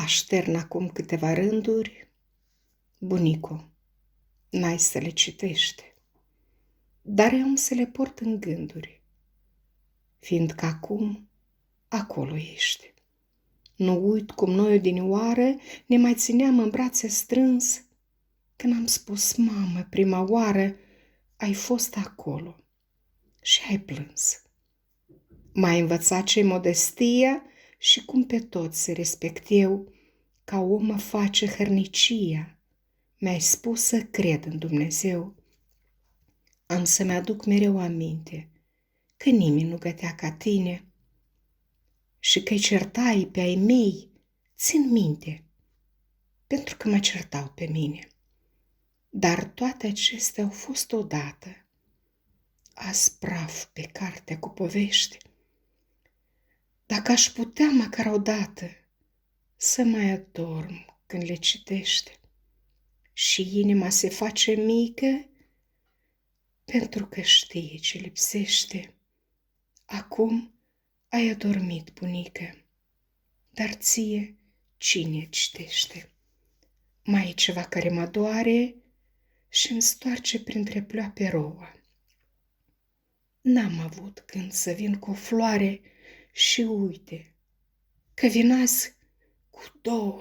Aștern acum câteva rânduri. Bunico, n-ai să le citești, dar eu am să le port în gânduri, fiindcă acum acolo ești. Nu uit cum noi odinioară ne mai țineam în brațe strâns, când am spus, mamă, prima oară ai fost acolo și ai plâns. M-ai învățat ce-i modestia și cum pe toți respect eu, ca om mă face hărnicia. Mi-ai spus să cred în Dumnezeu. Am să-mi aduc mereu aminte că nimeni nu gătea ca tine și că-i certai pe ai mei, țin minte, pentru că mă certau pe mine. Dar toate acestea au fost odată, azi praf pe cartea cu povești. Dacă aș putea măcar odată să mai adorm când le citește și inima se face mică pentru că știe ce lipsește. Acum ai adormit, bunică, dar ție cine citește? Mai e ceva care mă doare și-mi stoarce printre ploape rouă. N-am avut când să vin cu o floare și uite că vin azi cu două.